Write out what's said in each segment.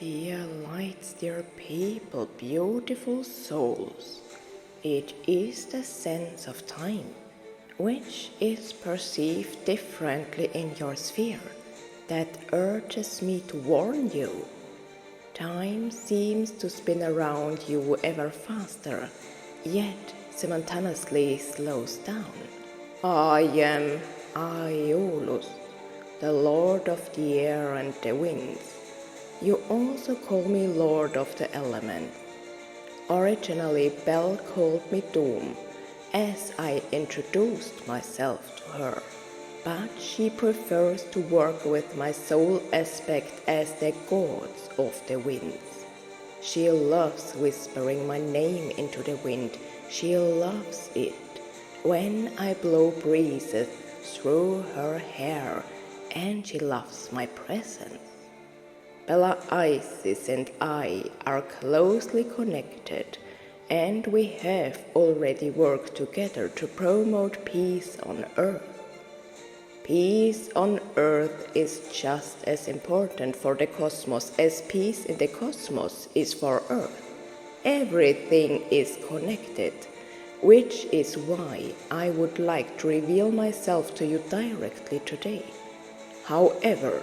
Dear lights, dear people, beautiful souls, it is the sense of time, which is perceived differently in your sphere, that urges me to warn you. Time seems to spin around you ever faster, yet simultaneously slows down. I am Aeolus, the Lord of the air and the winds. You also call me Lord of the Elements. Originally, Belle called me Doom, as I introduced myself to her, but she prefers to work with my soul aspect as the gods of the winds. She loves whispering my name into the wind. She loves it when I blow breezes through her hair, and she loves my presence. Bella Isis and I are closely connected, and we have already worked together to promote peace on Earth. Peace on Earth is just as important for the cosmos as peace in the cosmos is for Earth. Everything is connected, which is why I would like to reveal myself to you directly today. However,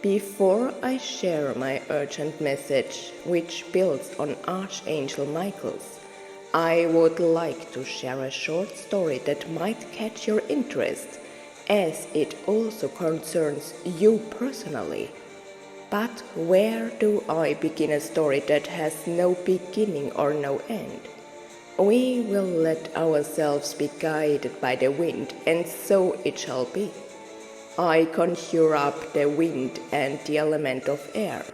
before I share my urgent message, which builds on Archangel Michael's, I would like to share a short story that might catch your interest, as it also concerns you personally. But where do I begin a story that has no beginning or no end? We will let ourselves be guided by the wind, and so it shall be. I conjure up the wind and the element of air.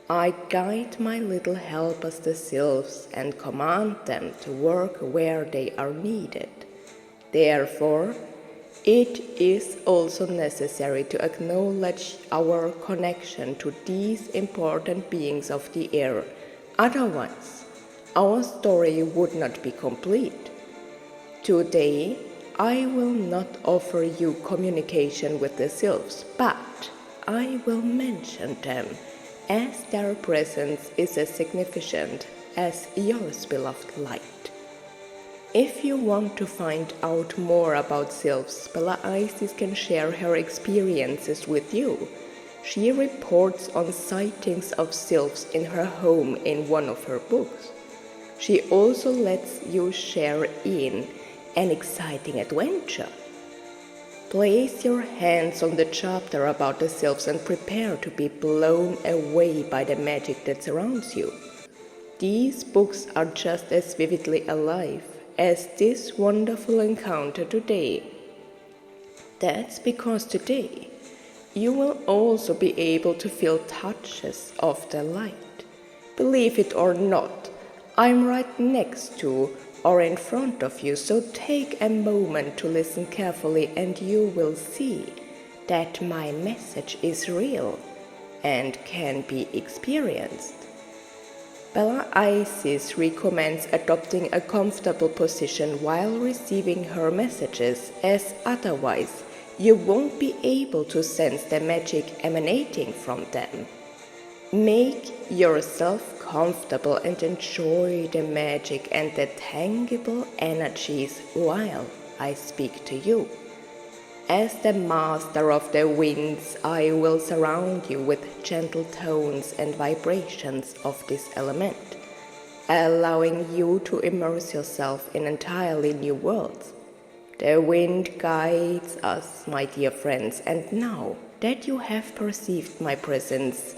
I guide my little helpers, the sylphs, and command them to work where they are needed. Therefore, it is also necessary to acknowledge our connection to these important beings of the air. Otherwise, our story would not be complete. Today, I will not offer you communication with the sylphs, but I will mention them, as their presence is as significant as yours, beloved light. If you want to find out more about sylphs, Bella Isis can share her experiences with you. She reports on sightings of sylphs in her home in one of her books. She also lets you share in an exciting adventure. Place your hands on the chapter about the sylphs and prepare to be blown away by the magic that surrounds you. These books are just as vividly alive as this wonderful encounter today. That's because today you will also be able to feel touches of the light. Believe it or not, I'm right next to or in front of you, so take a moment to listen carefully and you will see that my message is real and can be experienced. Bella Isis recommends adopting a comfortable position while receiving her messages, as otherwise you won't be able to sense the magic emanating from them. Make yourself comfortable and enjoy the magic and the tangible energies while I speak to you. As the master of the winds, I will surround you with gentle tones and vibrations of this element, allowing you to immerse yourself in entirely new worlds. The wind guides us, my dear friends, and now that you have perceived my presence,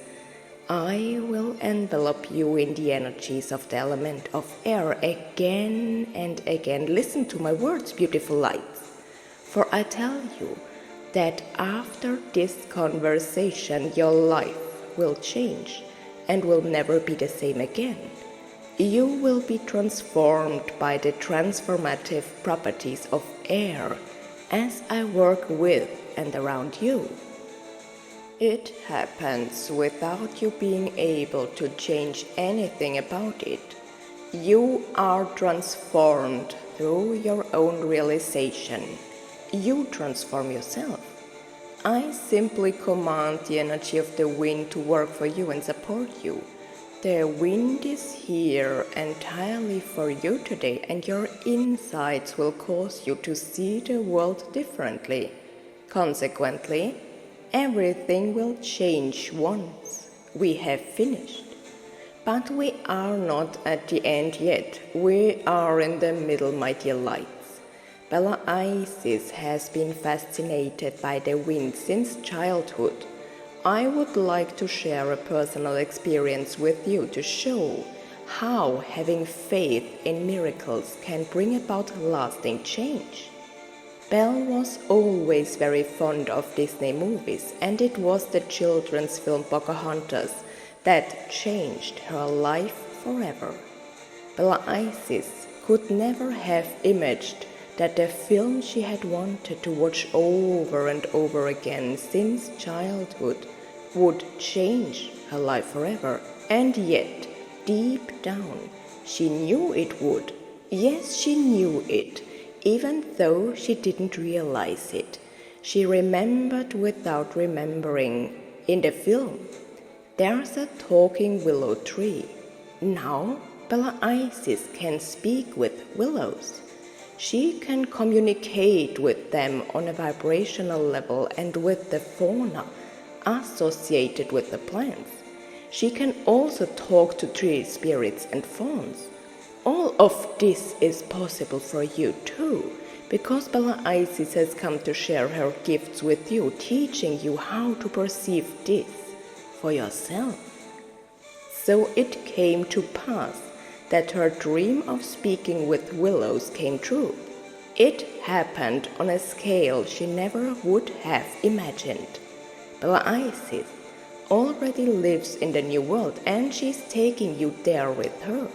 I will envelop you in the energies of the element of air again and again. Listen to my words, beautiful lights, for I tell you that after this conversation your life will change and will never be the same again. You will be transformed by the transformative properties of air as I work with and around you. It happens without you being able to change anything about it. You are transformed through your own realization. You transform yourself. I simply command the energy of the wind to work for you and support you. The wind is here entirely for you today, and your insights will cause you to see the world differently. Consequently, everything will change once we have finished. But we are not at the end yet. We are in the middle, my dear lights. Bella Isis has been fascinated by the wind since childhood. I would like to share a personal experience with you to show how having faith in miracles can bring about lasting change. Belle was always very fond of Disney movies, and it was the children's film Pocahontas that changed her life forever. Bella Isis could never have imagined that the film she had wanted to watch over and over again since childhood would change her life forever. And yet, deep down, she knew it would. Yes, she knew it, even though she didn't realize it. She remembered without remembering. In the film, there's a talking willow tree. Now, Bella Isis can speak with willows. She can communicate with them on a vibrational level and with the fauna associated with the plants. She can also talk to tree spirits and fauns. All of this is possible for you too, because Bella Isis has come to share her gifts with you, teaching you how to perceive this for yourself. So it came to pass that her dream of speaking with willows came true. It happened on a scale she never would have imagined. Bella Isis already lives in the new world, and she's taking you there with her.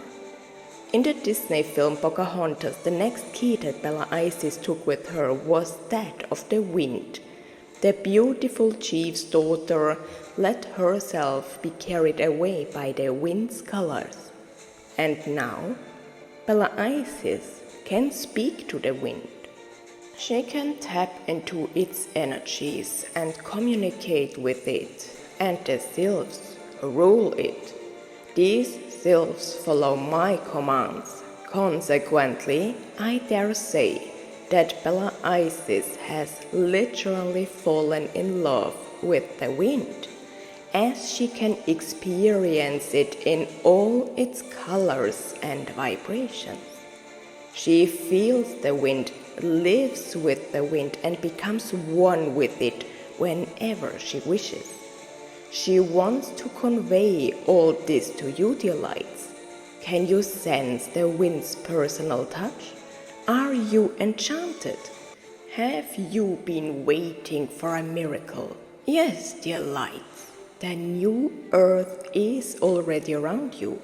In the Disney film Pocahontas, the next key that Bella Isis took with her was that of the wind. The beautiful chief's daughter let herself be carried away by the wind's colors. And now, Bella Isis can speak to the wind. She can tap into its energies and communicate with it, and the sylphs rule it. These sylphs follow my commands. Consequently, I dare say that Bella Isis has literally fallen in love with the wind, as she can experience it in all its colors and vibrations. She feels the wind, lives with the wind, and becomes one with it whenever she wishes. She wants to convey all this to you, dear lights. Can you sense the wind's personal touch? Are you enchanted? Have you been waiting for a miracle? Yes, dear lights. The new earth is already around you.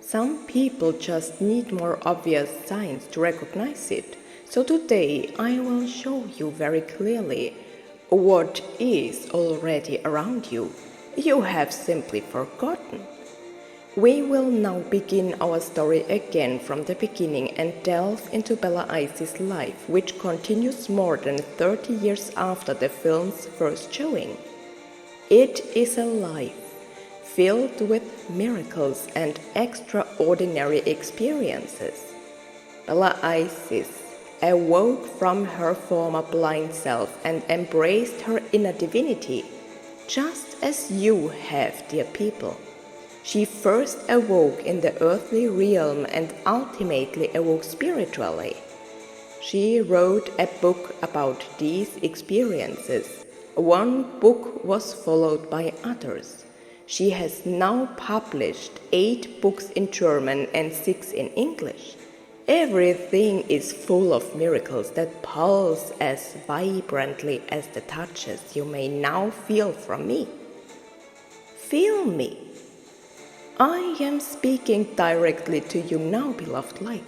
Some people just need more obvious signs to recognize it. So today I will show you very clearly what is already around you. You have simply forgotten. We will now begin our story again from the beginning and delve into Bella Isis' life, which continues more than 30 years after the film's first showing. It is a life filled with miracles and extraordinary experiences. Bella Isis awoke from her former blind self and embraced her inner divinity, just as you have, dear people. She first awoke in the earthly realm and ultimately awoke spiritually. She wrote a book about these experiences. One book was followed by others. She has now published 8 books in German and 6 in English. Everything is full of miracles that pulse as vibrantly as the touches you may now feel from me. Feel me. I am speaking directly to you now, beloved lights.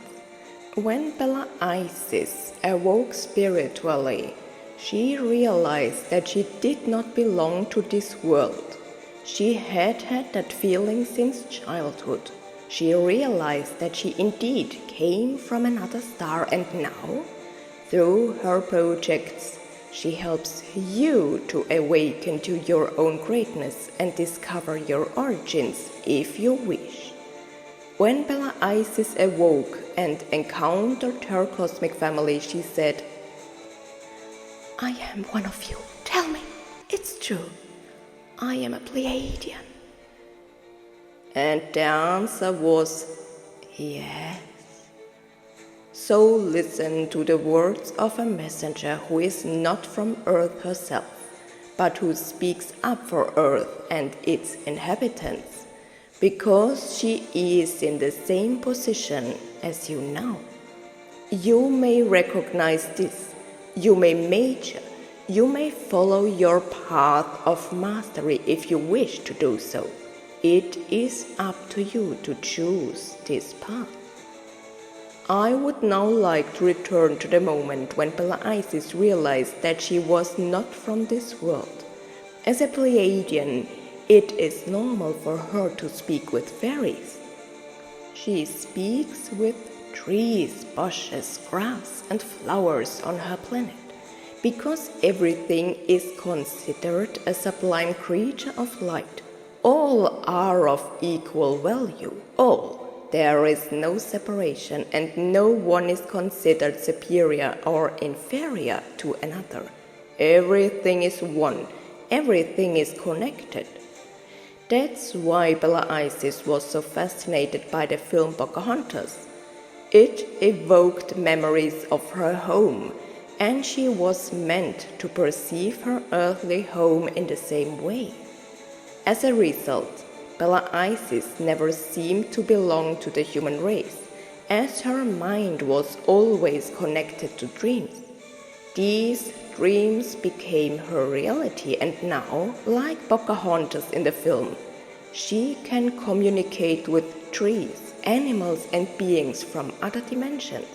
When Bella Isis awoke spiritually, she realized that she did not belong to this world. She had had that feeling since childhood. She realized that she indeed came from another star, and now, through her projects, She helps you to awaken to your own greatness and discover your origins if you wish. When Bella Isis awoke and encountered her cosmic family, she said, "I am one of you. Tell me, it's true. I am a Pleiadian." And the answer was, yes. So listen to the words of a messenger who is not from Earth herself, but who speaks up for Earth and its inhabitants, because she is in the same position as you now. You may recognize this, you may major, you may follow your path of mastery if you wish to do so. It is up to you to choose this path. I would now like to return to the moment when Bella Isis realized that she was not from this world. As a Pleiadian, it is normal for her to speak with fairies. She speaks with trees, bushes, grass, and flowers on her planet, because everything is considered a sublime creature of light. All are of equal value, all. There is no separation, and no one is considered superior or inferior to another. Everything is one, everything is connected. That's why Bella Isis was so fascinated by the film Pocahontas. It evoked memories of her home, and she was meant to perceive her earthly home in the same way. As a result, Bella Isis never seemed to belong to the human race, as her mind was always connected to dreams. These dreams became her reality, and now, like Pocahontas in the film, she can communicate with trees, animals, and beings from other dimensions.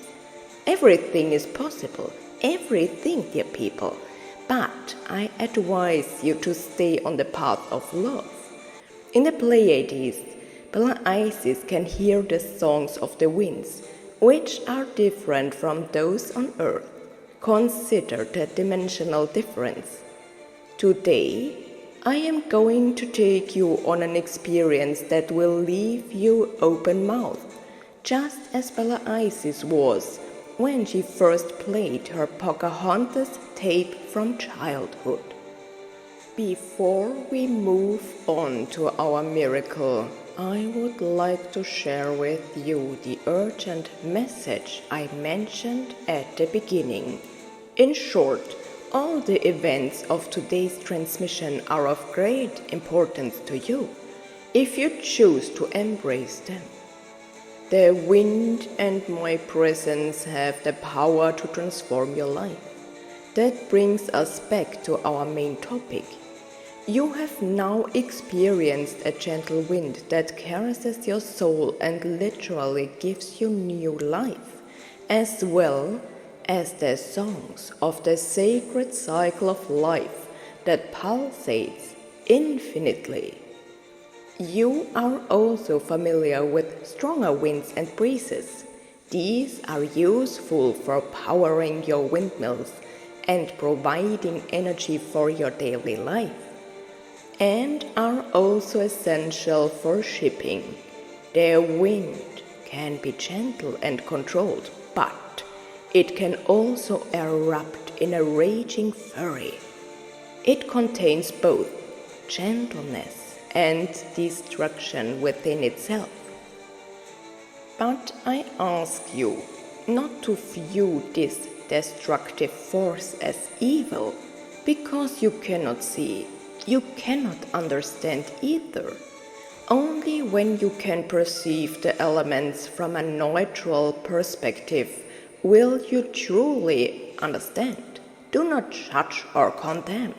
Everything is possible, everything, dear people, but I advise you to stay on the path of love. In the Pleiades, Bella Isis can hear the songs of the winds, which are different from those on Earth. Consider the dimensional difference. Today, I am going to take you on an experience that will leave you open-mouthed, just as Bella Isis was when she first played her Pocahontas tape from childhood. Before we move on to our miracle, I would like to share with you the urgent message I mentioned at the beginning. In short, all the events of today's transmission are of great importance to you, if you choose to embrace them. The wind and my presence have the power to transform your life. That brings us back to our main topic. You have now experienced a gentle wind that caresses your soul and literally gives you new life, as well as the songs of the sacred cycle of life that pulsates infinitely. You are also familiar with stronger winds and breezes. These are useful for powering your windmills and providing energy for your daily life, and are also essential for shipping. The wind can be gentle and controlled, but it can also erupt in a raging fury. It contains both gentleness and destruction within itself. But I ask you not to view this destructive force as evil, because you cannot see, you cannot understand either. Only when you can perceive the elements from a neutral perspective will you truly understand. Do not judge or condemn.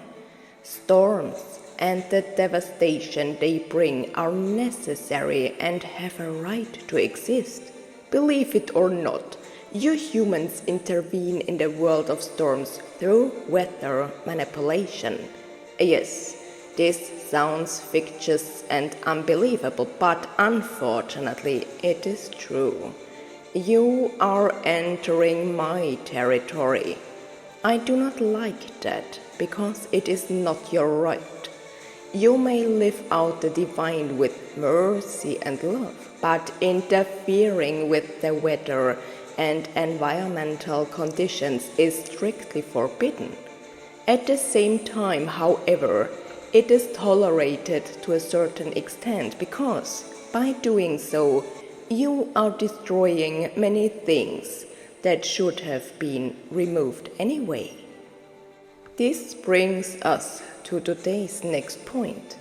Storms and the devastation they bring are necessary and have a right to exist. Believe it or not, you humans intervene in the world of storms through weather manipulation. Yes, this sounds fictitious and unbelievable, but unfortunately it is true. You are entering my territory. I do not like that because it is not your right. You may live out the divine with mercy and love, but interfering with the weather and environmental conditions is strictly forbidden. At the same time, however, it is tolerated to a certain extent because, by doing so, you are destroying many things that should have been removed anyway. This brings us to today's next point.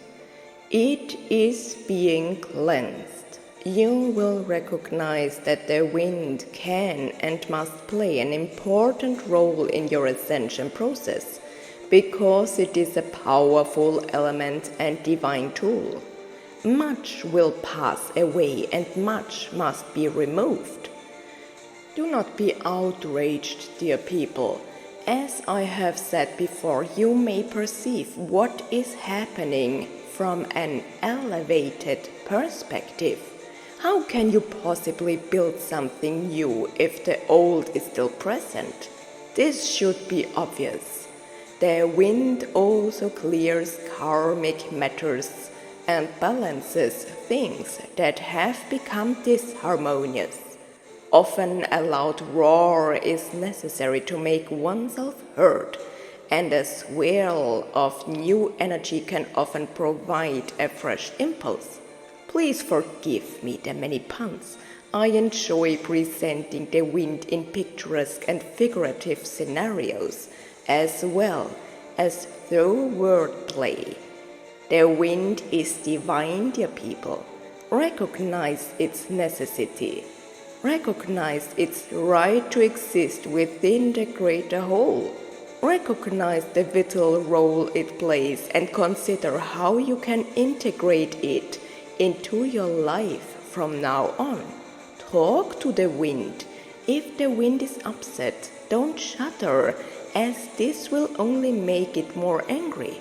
It is being cleansed. You will recognize that the wind can and must play an important role in your ascension process because it is a powerful element and divine tool. Much will pass away and much must be removed. Do not be outraged, dear people. As I have said before, you may perceive what is happening from an elevated perspective. How can you possibly build something new if the old is still present? This should be obvious. The wind also clears karmic matters and balances things that have become disharmonious. Often a loud roar is necessary to make oneself heard, and a swirl of new energy can often provide a fresh impulse. Please forgive me the many puns. I enjoy presenting the wind in picturesque and figurative scenarios, as well as through wordplay. The wind is divine, dear people. Recognize its necessity. Recognize its right to exist within the greater whole. Recognize the vital role it plays and consider how you can integrate it into your life from now on. Talk to the wind. If the wind is upset, don't shudder, as this will only make it more angry.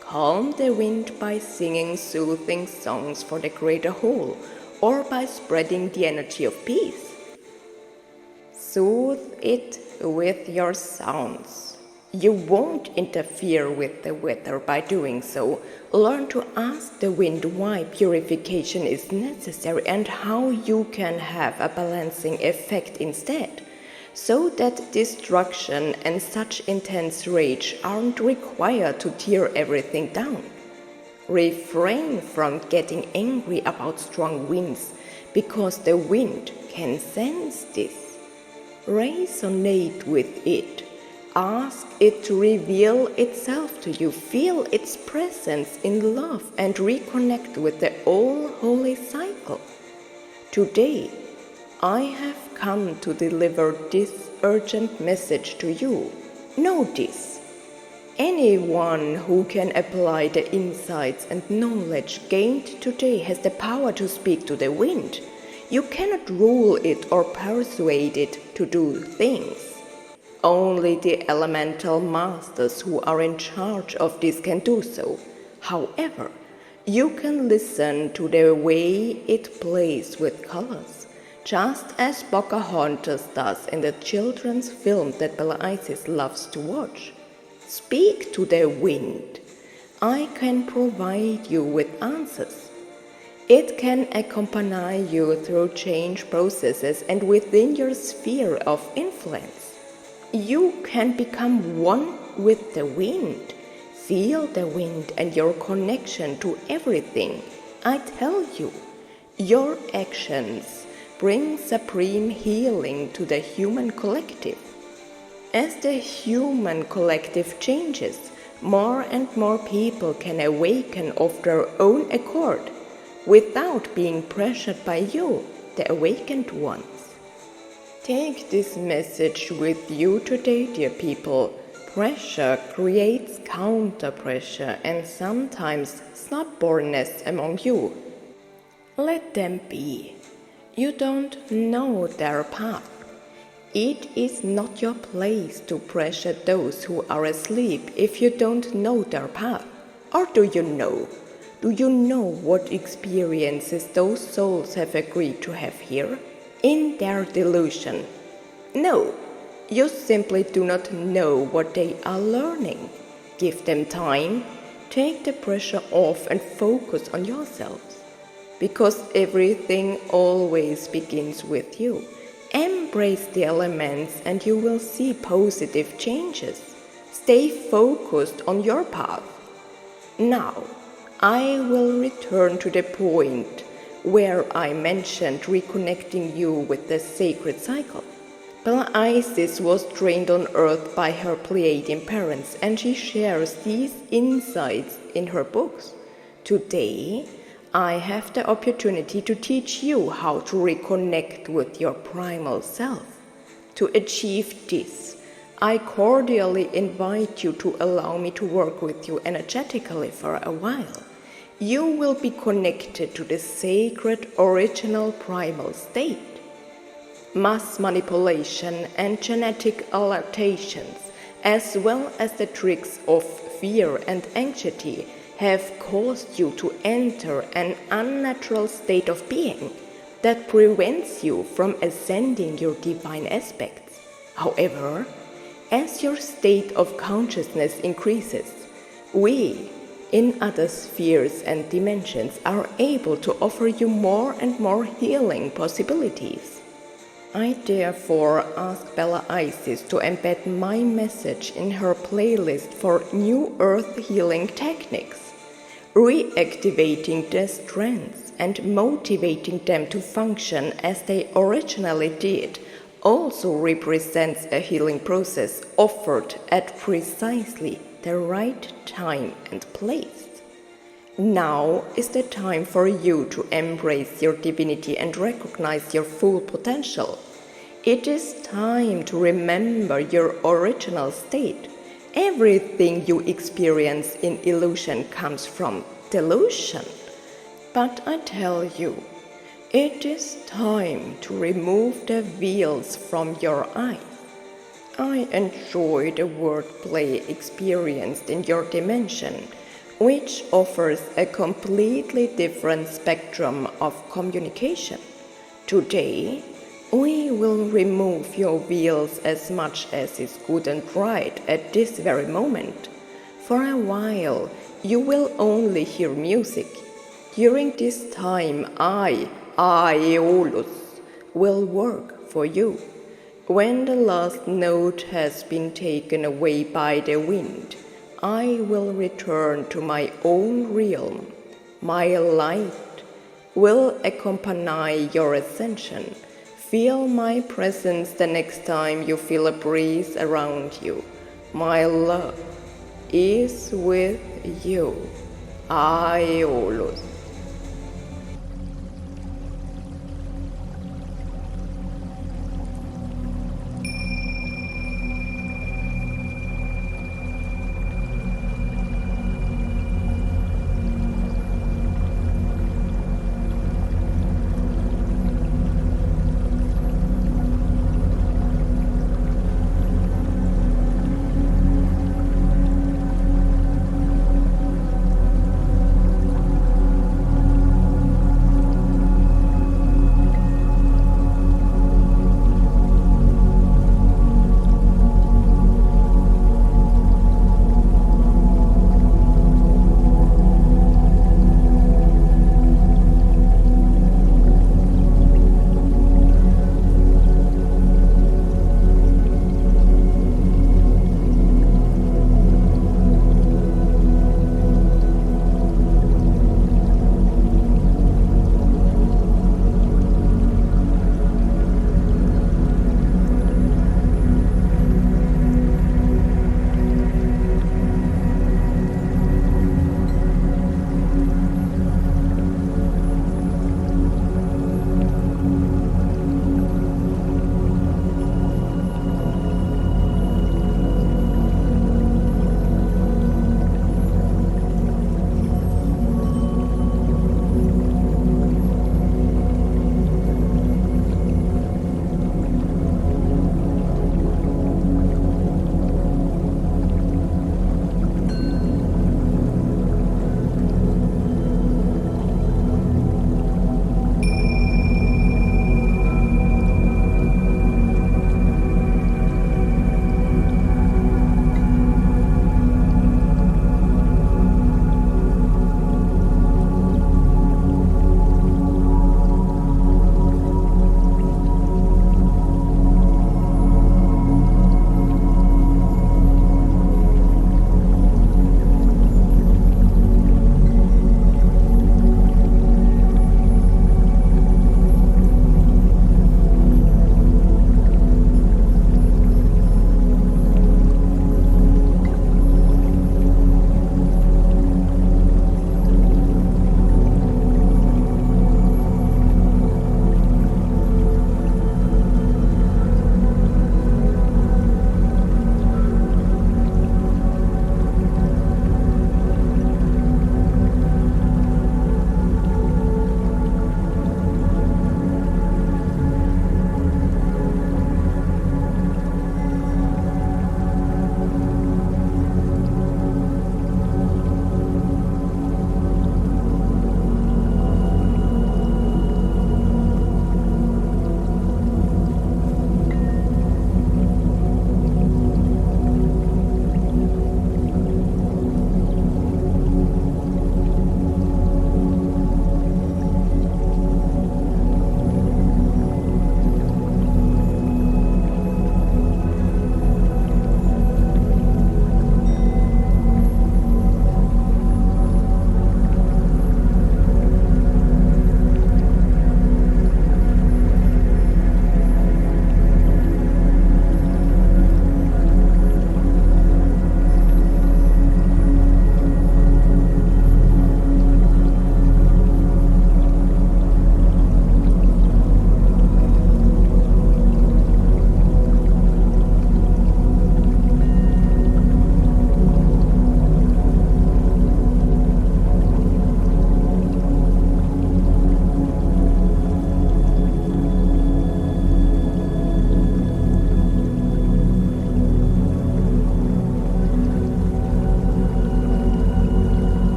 Calm the wind by singing soothing songs for the greater whole, or by spreading the energy of peace. Soothe it with your sounds. You won't interfere with the weather by doing so. Learn to ask the wind why purification is necessary and how you can have a balancing effect instead, so that destruction and such intense rage aren't required to tear everything down. Refrain from getting angry about strong winds, because the wind can sense this. Resonate with it. Ask it to reveal itself to you. Feel its presence in love and reconnect with the all-holy cycle. Today, I have come to deliver this urgent message to you. Know this. Anyone who can apply the insights and knowledge gained today has the power to speak to the wind. You cannot rule it or persuade it to do things. Only the elemental masters who are in charge of this can do so. However, you can listen to the way it plays with colors, just as Pocahontas does in the children's film that Bella Isis loves to watch. Speak to the wind. I can provide you with answers. It can accompany you through change processes and within your sphere of influence. You can become one with the wind. Feel the wind and your connection to everything. I tell you, your actions bring supreme healing to the human collective. As the human collective changes, more and more people can awaken of their own accord, without being pressured by you, the awakened ones. Take this message with you today, dear people. Pressure creates counter-pressure and sometimes stubbornness among you. Let them be. You don't know their path. It is not your place to pressure those who are asleep if you don't know their path. Or do you know? Do you know what experiences those souls have agreed to have here? In their delusion? No, You simply do not know what they are learning. Give them time, take the pressure off and focus on yourselves. Because everything always begins with you. Embrace the elements and you will see positive changes. Stay focused on your path. Now, I will return to the point where I mentioned reconnecting you with the sacred cycle. Isis was trained on Earth by her Pleiadian parents, and she shares these insights in her books. Today, I have the opportunity to teach you how to reconnect with your primal self. To achieve this, I cordially invite you to allow me to work with you energetically for a while. You will be connected to the sacred original primal state. Mass manipulation and genetic alterations, as well as the tricks of fear and anxiety, have caused you to enter an unnatural state of being that prevents you from ascending your divine aspects. However, as your state of consciousness increases, we, in other spheres and dimensions, are able to offer you more and more healing possibilities. I therefore ask Bella Isis to embed my message in her playlist for new earth healing techniques, reactivating their strengths and motivating them to function as they originally did. Also represents a healing process offered at precisely the right time and place. Now is the time for you to embrace your divinity and recognize your full potential. It is time to remember your original state. Everything you experience in illusion comes from delusion. But I tell you, it is time to remove the veils from your eyes. I enjoy the wordplay experienced in your dimension, which offers a completely different spectrum of communication. Today, we will remove your veils as much as is good and right at this very moment. For a while, you will only hear music. During this time, Aeolus, will work for you. When the last note has been taken away by the wind, I will return to my own realm. My light will accompany your ascension. Feel my presence the next time you feel a breeze around you. My love is with you. Aeolus.